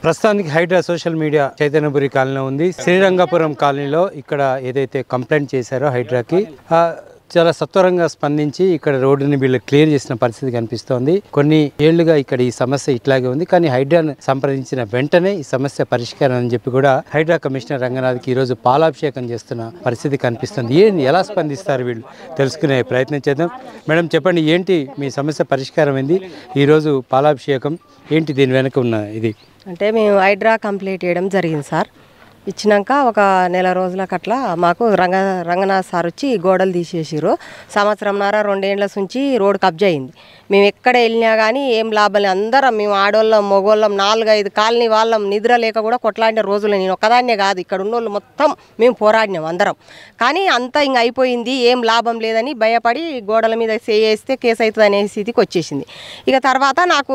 ప్రస్తుతానికి Hydraa social media Chaitanyapuri కాలనీలో ఉంది. శ్రీరంగపురం కాలనీలో ఇక్కడ ఏదైతే కంప్లైంట్ చేశారో హైడ్రాకి చాలా సత్వరంగా స్పందించి ఇక్కడ రోడ్డుని వీళ్ళు క్లియర్ చేసిన పరిస్థితి కనిపిస్తోంది. కొన్ని ఏళ్లుగా ఇక్కడ ఈ సమస్య ఇట్లాగే ఉంది. కానీ హైడ్రాను సంప్రదించిన వెంటనే ఈ సమస్య పరిష్కారం అని చెప్పి కూడా హైడ్రా కమిషనర్ రంగనాథ్కి ఈరోజు పాలాభిషేకం చేస్తున్న పరిస్థితి కనిపిస్తుంది. ఎలా స్పందిస్తారు వీళ్ళు తెలుసుకునే ప్రయత్నం చేద్దాం. మేడం చెప్పండి, ఏంటి మీ సమస్య పరిష్కారం అయింది? ఈరోజు పాలాభిషేకం ఏంటి, దీని వెనక ఉన్న ఇది? అంటే మేము హైడ్రా కంప్లీట్ చేయడం జరిగింది సార్. ఇచ్చినాక ఒక నెల రోజులకు అట్లా మాకు రంగనాథ్ సార్ వచ్చి గోడలు తీసేసారు. సంవత్సరంన్నర 2 ఏళ్ల నుంచి రోడ్ కబ్జా అయింది. మేము ఎక్కడ వెళ్ళినా కానీ ఏం లాభం లేదు. అందరం మేము ఆడోళ్ళం మగోళ్ళం 4-5 కాలనీ వాళ్ళం నిద్ర లేక కూడా కొట్లాడిన రోజులు. నేను ఒక్కదాన్నే కాదు, ఇక్కడ ఉన్నోళ్ళు మొత్తం మేము పోరాడినాం అందరం. కానీ అంతా ఇంక అయిపోయింది, ఏం లాభం లేదని భయపడి గోడల మీద చేస్తే కేసు అవుతుంది అనే స్థితికి వచ్చేసింది. ఇక తర్వాత నాకు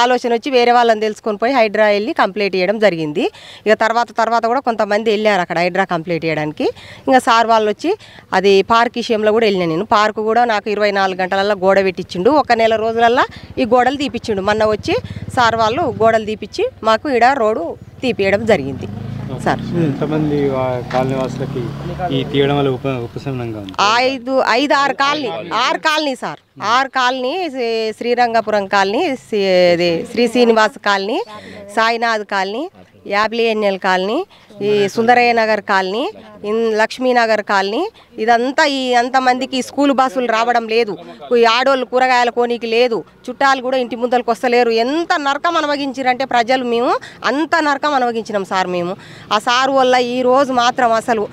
ఆలోచన వచ్చి వేరే వాళ్ళని తెలుసుకొని పోయి హైడ్రా వెళ్ళి కంప్లీట్ చేయడం జరిగింది. ఇక తర్వాత కూడా కొంతమంది వెళ్ళారు అక్కడ హైడ్రా కంప్లీట్ చేయడానికి. ఇంకా సార్ వాళ్ళు వచ్చి అది పార్క్ విషయంలో కూడా వెళ్ళినా. నేను పార్కు కూడా నాకు 24 గంటలలో గోడ పెట్టించిండు. ఒక నెల రోజులల్లో ఈ గోడలు తీపిచ్చిండు. మొన్న వచ్చి సార్ వాళ్ళు గోడలు తీపిచ్చి మాకు ఈడ రోడ్డు తీపియడం జరిగింది సార్. ఎంతమంది కాలనీ వాసులకి ఈ తీయడం వల్ల ఉపశమనంగా ఉంది? 6 colony sir. 6 colony, Srirangapuram colony, Sri Srinivas colony, Sainath colony, యాబ్లియన్యల్ కాలనీ, ఈ సుందరయ్య నగర్ కాలనీ, లక్ష్మీనగర్ కాలనీ, ఇదంతా ఈ అంతమందికి స్కూల్ బస్సులు రావడం లేదు. ఈ ఆడోళ్ళు కూరగాయల కోనికి లేదు, చుట్టాలు కూడా ఇంటి ముందరకు వస్తలేరు. ఎంత నరకం అనుభవించారంటే ప్రజలు, మేము అంత నరకం అనుభవించినాం సార్. మేము ఆ సార్ వల్ల ఈ రోజు మాత్రం అసలు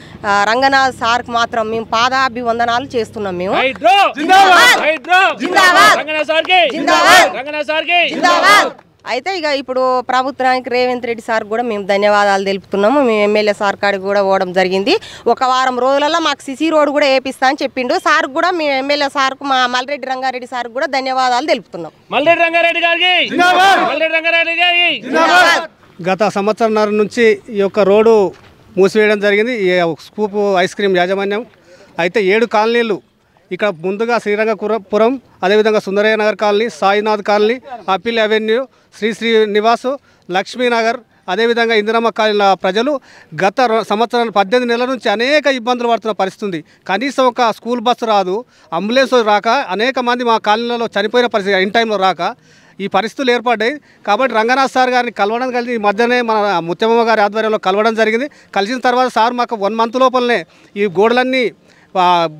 రంగనాథ్ సార్కి మాత్రం మేము పాదాభివందనాలు చేస్తున్నాం. మేము అయితే ఇక ఇప్పుడు ప్రభుత్వానికి రేవంత్ రెడ్డి సార్ కూడా మేము ధన్యవాదాలు తెలుపుతున్నాము. మేము ఎమ్మెల్యే సార్ కాడికి కూడా పోవడం జరిగింది. ఒక వారం రోజులలో మాకు సిసి రోడ్ కూడా వేపిస్తా అని చెప్పిండు సార్. కూడా మేము ఎమ్మెల్యే సార్కు, మా మల్రెడ్డి రంగారెడ్డి సార్ కూడా ధన్యవాదాలు తెలుపుతున్నాం. గత సంవత్సరంన్నర నుంచి ఈ యొక్క రోడ్డు మూసివేయడం జరిగింది ఈ స్కూప్ ఐస్ క్రీమ్ యాజమాన్యం. అయితే 7 కాలనీలు ఇక్కడ ముందుగా శ్రీరంగపురం, అదేవిధంగా Sundarayya Nagar colony, Sainath colony, apple avenue, Sri Nivas, Lakshminagar, అదేవిధంగా ఇందిరమ్మ కాలనీల ప్రజలు గత సంవత్సరం 18 నెలల నుంచి అనేక ఇబ్బందులు పడుతున్న పరిస్థితి. కనీసం ఒక స్కూల్ బస్సు రాదు, అంబులెన్స్ రాక అనేక మంది మా కాలనీలలో చనిపోయిన పరిస్థితి, ఇన్ టైంలో రాక ఈ పరిస్థితులు ఏర్పడ్డాయి. కాబట్టి రంగనాథ్ సార్ గారిని కలవడం కలిసి ఈ మధ్యనే మన ముత్యమ్మ గారి ఆధ్వర్యంలో కలవడం జరిగింది. కలిసిన తర్వాత సార్ మాకు 1 మంత్ లోపలనే ఈ గోడలన్నీ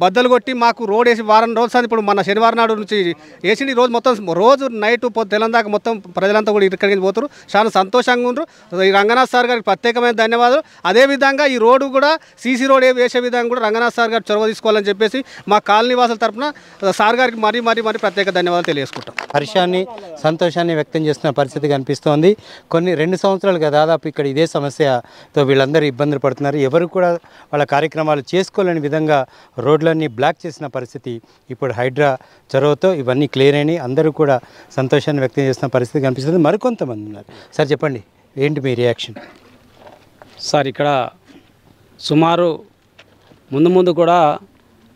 బద్దలు కొట్టి మాకు రోడ్ వేసి వారం రోజులు సార్. ఇప్పుడు మన శనివారం నాడు నుంచి వేసింది. రోజు మొత్తం రోజు నైట్ తెలంగాణ మొత్తం ప్రజలంతా కూడా ఇక్కడికి పోతారు. చాలా సంతోషంగా ఉండరు. ఈ రంగనాథ్ సార్ గారికి ప్రత్యేకమైన ధన్యవాదాలు. అదేవిధంగా ఈ రోడ్డు కూడా సీసీ రోడ్ వేసే విధంగా కూడా రంగనాథ్ సార్ గారు చొరవ తీసుకోవాలని చెప్పేసి మా కాలనీ వాసుల తరఫున సార్ గారికి మరీ ప్రత్యేక ధన్యవాదాలు తెలియజేసుకుంటాం. హర్షాన్ని, సంతోషాన్ని వ్యక్తం చేస్తున్న పరిస్థితి కనిపిస్తోంది. 2 సంవత్సరాలుగా దాదాపు ఇక్కడ ఇదే సమస్యతో వీళ్ళందరూ ఇబ్బందులు పడుతున్నారు. ఎవరు కూడా వాళ్ళ కార్యక్రమాలు చేసుకోలేని విధంగా రోడ్లన్నీ బ్లాక్ చేసిన పరిస్థితి. ఇప్పుడు హైడ్రా చొరవతో ఇవన్నీ క్లియర్ అయినాయి. అందరూ కూడా సంతోషాన్ని వ్యక్తం చేస్తున్న పరిస్థితి కనిపిస్తుంది. మరికొంతమంది ఉన్నారు. సార్ చెప్పండి, ఏంటి మీ రియాక్షన్? సార్ ఇక్కడ సుమారు ముందు కూడా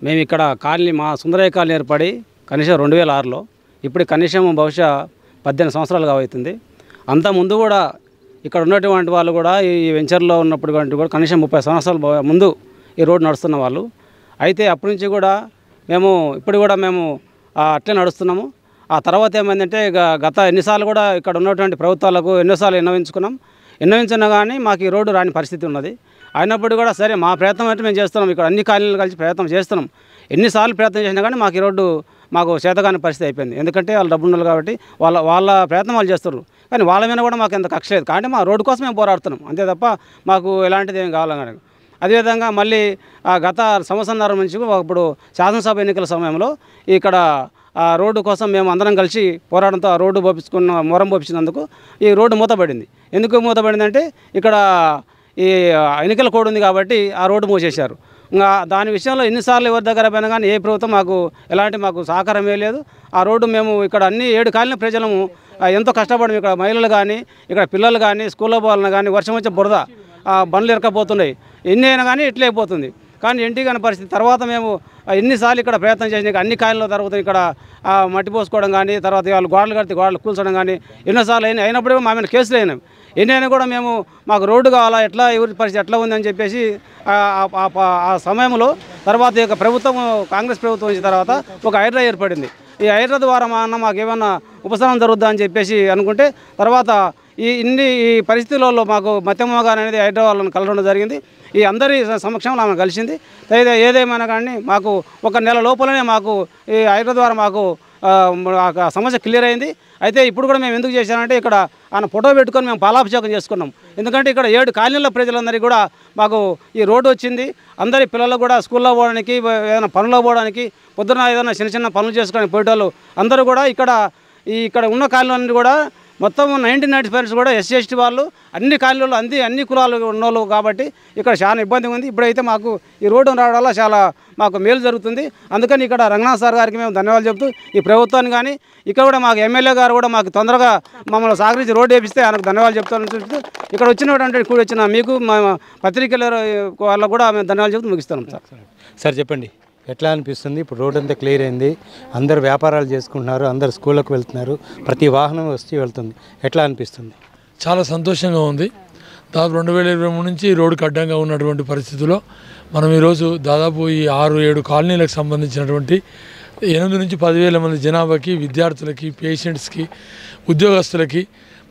మేము ఇక్కడ కాలనీ, మా సుందరయ్య కాలనీ ఏర్పడి కనీసం 2006లో, ఇప్పుడు కనీసం బహుశా 18 సంవత్సరాలుగా అవుతుంది. అంత ముందు కూడా ఇక్కడ ఉన్నటువంటి వాళ్ళు కూడా ఈ వెంచర్లో ఉన్నప్పుడు కూడా కనీసం 30 సంవత్సరాల ముందు ఈ రోడ్డు నడుస్తున్న వాళ్ళు. అయితే అప్పటి నుంచి కూడా ఇప్పుడు కూడా మేము అట్లే నడుస్తున్నాము. ఆ తర్వాత ఏమైందంటే గత ఎన్నిసార్లు కూడా ఇక్కడ ఉన్నటువంటి ప్రభుత్వాలకు ఎన్నోసార్లు విన్నవించినా కానీ మాకు ఈ రోడ్డు రాని పరిస్థితి ఉన్నది. అయినప్పుడు కూడా సరే మా ప్రయత్నం అయితే మేము చేస్తున్నాం. ఇక్కడ అన్ని కాలనీలు కలిసి ప్రయత్నం చేస్తున్నాం. ఎన్నిసార్లు ప్రయత్నం చేసినా కానీ మాకు ఈ రోడ్డు మాకు చేతగాని పరిస్థితి అయిపోయింది. ఎందుకంటే వాళ్ళు డబ్బు ఉన్నారు కాబట్టి వాళ్ళ ప్రయత్నం వాళ్ళు చేస్తారు. కానీ వాళ్ళ మీద కూడా మాకు ఎంత కక్ష లేదు. కాబట్టి మా రోడ్డు కోసం మేము పోరాడుతున్నాం అంతే తప్ప మాకు ఎలాంటిది ఏం కావాలన్నాడు. అదేవిధంగా మళ్ళీ గత సంవత్సరంన్నర నుంచి ఇప్పుడు శాసనసభ ఎన్నికల సమయంలో ఇక్కడ రోడ్డు కోసం మేము అందరం కలిసి పోరాటంతో ఆ రోడ్డు మొరం పోపించినందుకు ఈ రోడ్డు మూతపడింది. ఎందుకు మూతపడిందంటే ఇక్కడ ఈ ఎన్నికల కోడ్ ఉంది కాబట్టి ఆ రోడ్డు మూసేశారు. ఇంకా దాని విషయంలో ఎన్నిసార్లు ఎవరి దగ్గర పోయినా కానీ ఏ ప్రభుత్వం మాకు సహకారమే లేదు. ఆ రోడ్డు మేము ఇక్కడ అన్ని 7 కాలనీ ప్రజలము ఎంతో కష్టపడి ఇక్కడ మహిళలు కానీ, ఇక్కడ పిల్లలు కానీ, స్కూల్లో పోవాలన్నా కానీ వర్షం వచ్చే బురద బండ్లు ఇరకపోతున్నాయి. ఎన్ని అయినా కానీ ఇట్లే అయిపోతుంది. కానీ ఇంటికి కాని పరిస్థితి. తర్వాత మేము ఎన్నిసార్లు ఇక్కడ ప్రయత్నం చేసినా అన్ని కాయల్లో జరుగుతాయి. ఇక్కడ మట్టి పోసుకోవడం కానీ, తర్వాత వాళ్ళు గోడలు కడితే గోడలు కూల్చడం కానీ ఎన్నోసార్లు అయినప్పుడు మా మీద కేసులు అయినాయి. ఎన్ని అయినా కూడా మేము మాకు రోడ్డు కావాలా, ఎట్లా ఎవరి పరిస్థితి ఎట్లా ఉందని చెప్పేసి ఆ సమయంలో తర్వాత ఇక ప్రభుత్వం కాంగ్రెస్ ప్రభుత్వం వచ్చిన తర్వాత ఒక హైడ్రా ఏర్పడింది. ఈ హైడ్రా ద్వారా మాకు ఏమన్నా ఉపశమనం జరుగుద్దా అని చెప్పేసి అనుకుంటే తర్వాత ఈ పరిస్థితులలో మాకు మత్యమ్మ గారు అనేది హైడ్రా వాళ్ళని కలవడం జరిగింది. ఈ అందరి సమక్షంలో ఆమె కలిసింది. ఏదేమైనా కానీ మాకు ఒక నెల లోపలనే మాకు ఈ హైడ్రా ద్వారా మాకు సమస్య క్లియర్ అయింది. అయితే ఇప్పుడు కూడా మేము ఎందుకు చేశామంటే ఇక్కడ ఆయన ఫోటో పెట్టుకొని మేము పాలాభిషేకం చేసుకున్నాం. ఎందుకంటే ఇక్కడ 7 కాలనీల ప్రజలందరికీ కూడా మాకు ఈ రోడ్డు వచ్చింది. అందరి పిల్లలు కూడా స్కూల్లో పోవడానికి, ఏదైనా పనుల్లో పోవడానికి, పొద్దున ఏదైనా చిన్న చిన్న పనులు చేసుకోవడానికి పోయేటోళ్ళు అందరూ కూడా ఇక్కడ ఉన్న కాలనీలన్నీ కూడా మొత్తం 99% కూడా ఎస్సీ ఎస్టీ వాళ్ళు, అన్ని కాలనీలు అన్ని కులాలు ఉన్నోళ్ళు కాబట్టి ఇక్కడ చాలా ఇబ్బంది ఉంది. ఇప్పుడైతే మాకు ఈ రోడ్డు రావడం వల్ల చాలా మాకు మేలు జరుగుతుంది. అందుకని ఇక్కడ రంగనాథ్ సార్ గారికి మేము ధన్యవాదాలు చెప్తూ ఈ ప్రభుత్వాన్ని కానీ ఇక్కడ కూడా మాకు ఎమ్మెల్యే గారు కూడా మాకు తొందరగా మమ్మల్ని సహకరించి రోడ్డు వేపిస్తే ఆయనకు ధన్యవాదాలు చెప్తాను చెప్తూ ఇక్కడ వచ్చినటువంటి కూడా వచ్చిన మీకు మా పత్రికల వాళ్ళకు కూడా మేము ధన్యవాదాలు చెప్తూ ముగిస్తాం. సార్ చెప్పండి, ఎట్లా అనిపిస్తుంది? ఇప్పుడు రోడ్ అంతా క్లియర్ అయింది, అందరు వ్యాపారాలు చేసుకుంటున్నారు, అందరు స్కూళ్ళకు వెళ్తున్నారు, ప్రతి వాహనం వస్తూ వెళ్తుంది, ఎట్లా అనిపిస్తుంది? చాలా సంతోషంగా ఉంది. దాదాపు 2023 నుంచి రోడ్డుకు అడ్డంగా ఉన్నటువంటి పరిస్థితుల్లో మనం ఈరోజు దాదాపు ఈ 6-7 కాలనీలకు సంబంధించినటువంటి 8 నుంచి 10,000 మంది జనాభాకి, విద్యార్థులకి, పేషెంట్స్కి, ఉద్యోగస్తులకి,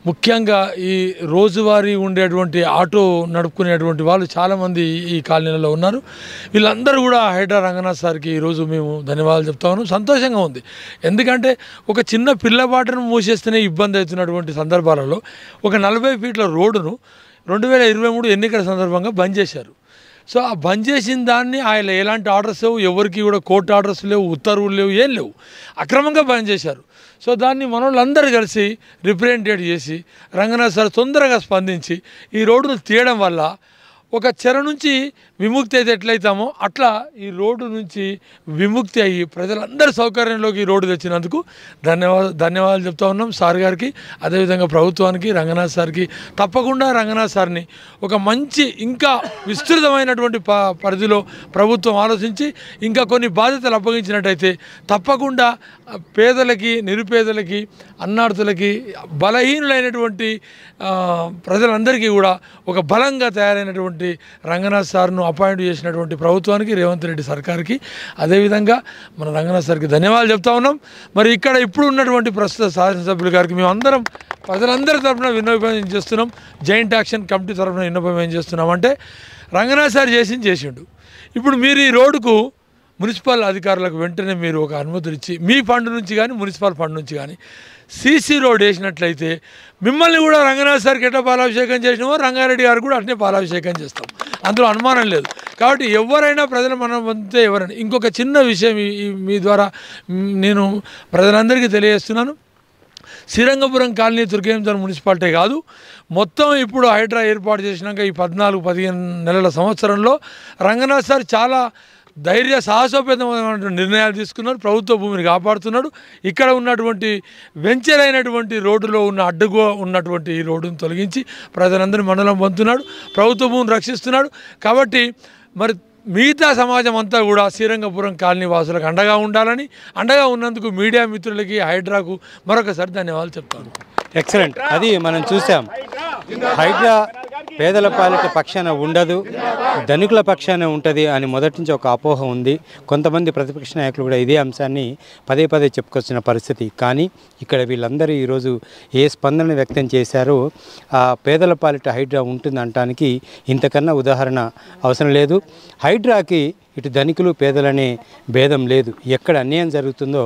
ముఖ్యంగా ఈ రోజువారీ ఉండేటువంటి ఆటో నడుపుకునేటువంటి వాళ్ళు చాలామంది ఈ కాలనీలలో ఉన్నారు. వీళ్ళందరూ కూడా హైడ్రా రంగనాథ్ సార్కి ఈరోజు మేము ధన్యవాదాలు చెప్తా ఉన్నాం. సంతోషంగా ఉంది. ఎందుకంటే ఒక చిన్న పిల్లబాటను మూసేస్తేనే ఇబ్బంది అవుతున్నటువంటి సందర్భాలలో ఒక 40 ఫీట్ల రోడ్డును 2023 ఎన్నికల సందర్భంగా బంద్ చేశారు. సో ఆ బంద్ చేసిన దాన్ని ఆయన ఎలాంటి ఆర్డర్స్ లేవు, ఎవరికి కూడా కోర్టు ఆర్డర్స్ లేవు, ఉత్తర్వులు లేవు, ఏం లేవు, అక్రమంగా బంద్ చేశారు. సో దాన్ని మన వాళ్ళందరూ కలిసి రిప్రజెంటేట్ చేసి రంగనాథ్ సార్ తొందరగా స్పందించి ఈ రోడ్డును తీయడం వల్ల ఒక చెర నుంచి విముక్తి అయితే ఎట్లయితామో అట్లా ఈ రోడ్డు నుంచి విముక్తి అయ్యి ప్రజలందరి సౌకర్యంలోకి ఈ రోడ్డు తెచ్చినందుకు ధన్యవాదాలు చెప్తా ఉన్నాం సార్ గారికి, అదేవిధంగా ప్రభుత్వానికి, రంగనాథ్ సార్కి. తప్పకుండా రంగనాథ్ సార్ని ఒక మంచి ఇంకా విస్తృతమైనటువంటి పరిధిలో ప్రభుత్వం ఆలోచించి ఇంకా కొన్ని బాధ్యతలు అప్పగించినట్టయితే తప్పకుండా పేదలకి, నిరుపేదలకి, అన్నార్థులకి, బలహీనులైనటువంటి ప్రజలందరికీ కూడా ఒక బలంగా తయారైనటువంటి రంగనాథ్ సార్ను అపాయింట్ చేసినటువంటి ప్రభుత్వానికి, రేవంత్ రెడ్డి సర్కార్కి, అదేవిధంగా మన రంగనాథ్ సార్కి ధన్యవాదాలు చెప్తా ఉన్నాం. మరి ఇక్కడ ఇప్పుడు ఉన్నటువంటి ప్రస్తుత శాసనసభ్యుల గారికి మేము అందరం ప్రజలందరి తరఫున విన్నపం చేస్తున్నాం. జాయింట్ యాక్షన్ కమిటీ తరఫున విన్నపం ఏం చేస్తున్నామంటే రంగనాథ్ సార్ చేసిండు. ఇప్పుడు మీరు ఈ రోడ్డుకు మున్సిపల్ అధికారులకు వెంటనే మీరు ఒక అనుమతులు ఇచ్చి మీ ఫండ్ నుంచి కానీ మున్సిపల్ ఫండ్ నుంచి కానీ సీసీ రోడ్ వేసినట్లయితే మిమ్మల్ని కూడా రంగనాథ్ సార్కి ఎట్లా పాలాభిషేకం చేసినామో రంగారెడ్డి గారు కూడా అట్నే పాలాభిషేకం చేస్తాం, అందులో అనుమానం లేదు. కాబట్టి ఎవరైనా ప్రజలు మనం అంతే ఎవరైనా. ఇంకొక చిన్న విషయం మీ ద్వారా నేను ప్రజలందరికీ తెలియజేస్తున్నాను. శ్రీరంగపురం కాలనీ తుర్కేంజర్ మున్సిపాలిటీ కాదు, మొత్తం ఇప్పుడు హైడ్రా ఏర్పాటు చేసినాక ఈ 14-15 నెలల సంవత్సరంలో రంగనాథ్ సార్ చాలా ధైర్య సాహసోపేతమైన నిర్ణయాలు తీసుకున్నారు. ప్రభుత్వ భూమిని కాపాడుతున్నాడు. ఇక్కడ ఉన్నటువంటి వెంచర్ అయినటువంటి రోడ్డులో ఉన్న అడ్డుగా ఉన్నటువంటి ఈ రోడ్డును తొలగించి ప్రజలందరినీ మండలం పొందుతున్నాడు, ప్రభుత్వ భూమిని రక్షిస్తున్నాడు. కాబట్టి మరి మిగతా సమాజం అంతా కూడా శ్రీరంగపురం కాలనీ వాసులకు అండగా ఉండాలని, అండగా ఉన్నందుకు మీడియా మిత్రులకి, హైడ్రాకు మరొకసారి ధన్యవాదాలు చెప్తాను. ఎక్సలెంట్. అది మనం చూసాం. హైడ్రా పేదల పాలిట పక్షాన ఉండదు, ధనికుల పక్షాన ఉంటుంది అని మొదటి నుంచి ఒక అపోహ ఉంది. కొంతమంది ప్రతిపక్ష నాయకులు కూడా ఇదే అంశాన్ని పదే చెప్పుకొచ్చిన పరిస్థితి. కానీ ఇక్కడ వీళ్ళందరూ ఈరోజు ఏ స్పందన వ్యక్తం చేశారో ఆ పేదల పాలిట హైడ్రా ఉంటుంది అనటానికి ఇంతకన్నా ఉదాహరణ అవసరం లేదు. హైడ్రాకి ఇటు ధనికులు పేదలనే భేదం లేదు. ఎక్కడ అన్యాయం జరుగుతుందో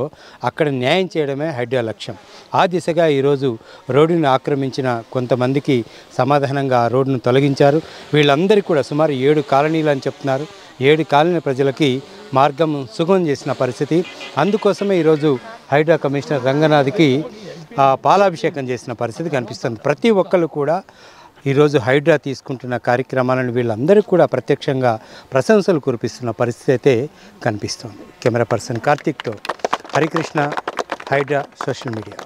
అక్కడ న్యాయం చేయడమే హైడ్రా లక్ష్యం. ఆ దిశగా ఈరోజు రోడ్డును ఆక్రమించిన కొంతమందికి సమాధానంగా ఆ రోడ్డును తొలగించారు. వీళ్ళందరికీ కూడా సుమారు 7 కాలనీలు అని చెప్తున్నారు. 7 కాలనీ ప్రజలకి మార్గం సుగమం చేసిన పరిస్థితి. అందుకోసమే ఈరోజు హైడ్రా కమిషనర్ రంగనాథ్కి పాలాభిషేకం చేసిన పరిస్థితి కనిపిస్తుంది. ప్రతి ఒక్కరు కూడా ఈరోజు హైడ్రా తీసుకుంటున్న కార్యక్రమాలను వీళ్ళందరికీ కూడా ప్రత్యక్షంగా ప్రశంసలు కురిపిస్తున్న పరిస్థితి అయితే కనిపిస్తుంది. కెమెరా పర్సన్ కార్తిక్తో హరికృష్ణ, హైడ్రా సోషల్ మీడియా.